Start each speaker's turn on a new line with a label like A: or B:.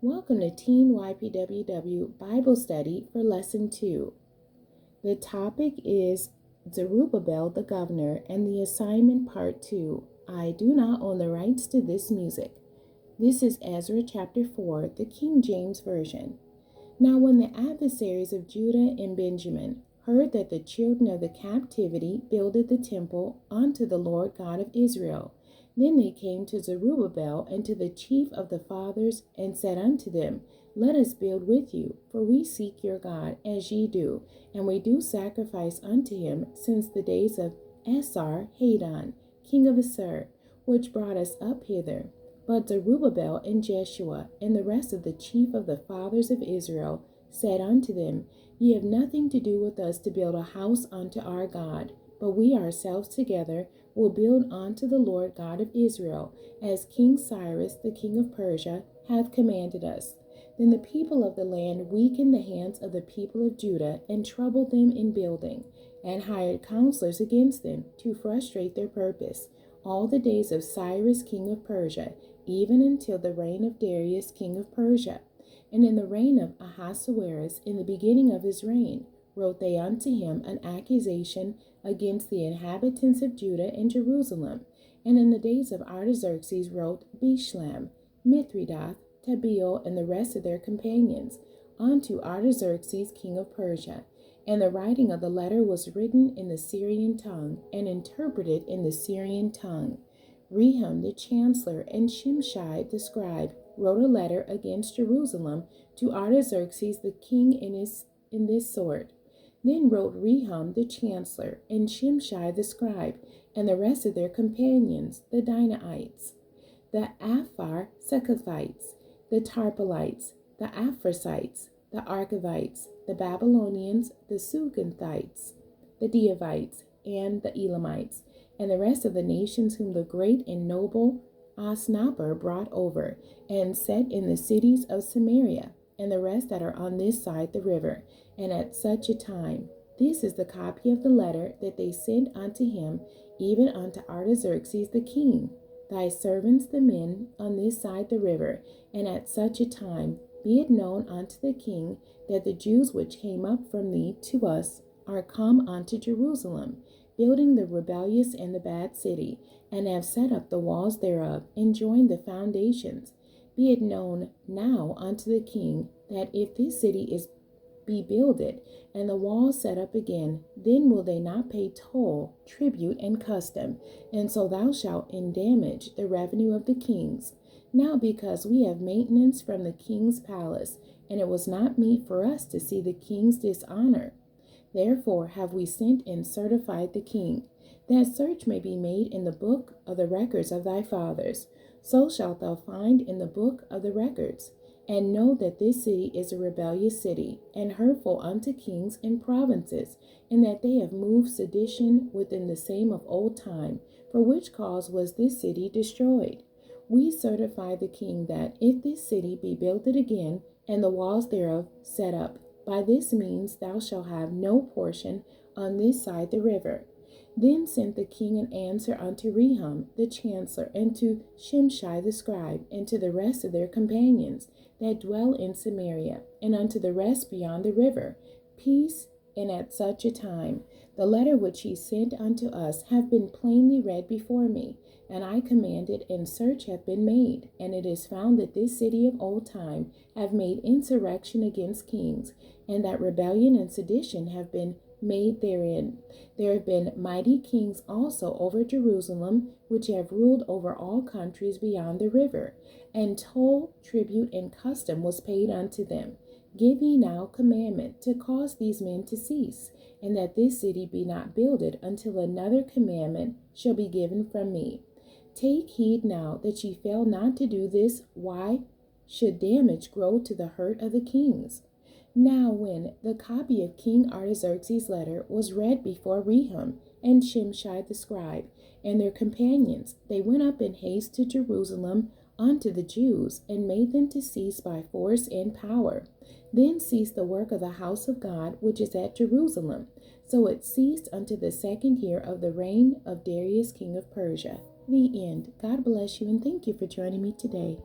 A: Welcome to Teen ypww Bible Study for Lesson 2. The topic is Zerubbabel the Governor and the Assignment Part 2. I do not own the rights to this music. This is Ezra chapter 4, the King James Version. Now when the adversaries of Judah and Benjamin heard that the children of the captivity builded the temple unto the Lord God of Israel, then they came to Zerubbabel and to the chief of the fathers, and said unto them, Let us build with you, for we seek your God, as ye do, and we do sacrifice unto him since the days of Esar-Haddon, king of Assur, which brought us up hither. But Zerubbabel and Jeshua and the rest of the chief of the fathers of Israel said unto them, Ye have nothing to do with us to build a house unto our God, but we ourselves together will build unto the Lord God of Israel, as King Cyrus the king of Persia hath commanded us. Then the people of the land weakened the hands of the people of Judah, and troubled them in building, and hired counselors against them to frustrate their purpose, all the days of Cyrus king of Persia, even until the reign of Darius king of Persia. And in the reign of Ahasuerus, in the beginning of his reign, wrote they unto him an accusation against the inhabitants of Judah and Jerusalem. And in the days of Artaxerxes wrote Bishlam, Mithridath, Tabeel, and the rest of their companions, unto Artaxerxes king of Persia. And the writing of the letter was written in the Syrian tongue, and interpreted in the Syrian tongue. Rehum the chancellor and Shimshai the scribe wrote a letter against Jerusalem to Artaxerxes the king in this sort. Then wrote Rehum the chancellor, and Shimshai the scribe, and the rest of their companions, the Dinaites, the Apharsakathites, the Tarpelites, the Aphrasites, the Archavites, the Babylonians, the Sukanthites, the Deavites, and the Elamites, and the rest of the nations whom the great and noble Osnappar brought over, and set in the cities of Samaria, and the rest that are on this side the river. And at such a time, this is the copy of the letter that they sent unto him, even unto Artaxerxes the king, thy servants the men on this side the river. And at such a time, be it known unto the king, that the Jews which came up from thee to us are come unto Jerusalem, building the rebellious and the bad city, and have set up the walls thereof, and joined the foundations. Be it known now unto the king, that if this city be builded, and the walls set up again, then will they not pay toll, tribute, and custom, and so thou shalt endamage the revenue of the kings. Now because we have maintenance from the king's palace, and it was not meet for us to see the king's dishonor, therefore have we sent and certified the king, that search may be made in the book of the records of thy fathers. So shalt thou find in the book of the records, and know that this city is a rebellious city, and hurtful unto kings and provinces, and that they have moved sedition within the same of old time, for which cause was this city destroyed. We certify the king that if this city be builded again, and the walls thereof set up, by this means thou shalt have no portion on this side the river. Then sent the king an answer unto Rehum the chancellor, and to Shimshai the scribe, and to the rest of their companions that dwell in Samaria, and unto the rest beyond the river, peace. And at such a time, the letter which he sent unto us have been plainly read before me, and I commanded, and search hath been made, and it is found that this city of old time have made insurrection against kings, and that rebellion and sedition have been made therein. There have been mighty kings also over Jerusalem, which have ruled over all countries beyond the river, and toll, tribute, and custom was paid unto them. Give ye now commandment to cause these men to cease, and that this city be not builded until another commandment shall be given from me. Take heed now that ye fail not to do this. Why should damage grow to the hurt of the kings? Now when the copy of King Artaxerxes' letter was read before Rehum and Shimshai the scribe and their companions, they went up in haste to Jerusalem unto the Jews, and made them to cease by force and power. Then ceased the work of the house of God which is at Jerusalem. So it ceased unto the 2nd year of the reign of Darius king of Persia. The end. God bless you, and thank you for joining me today.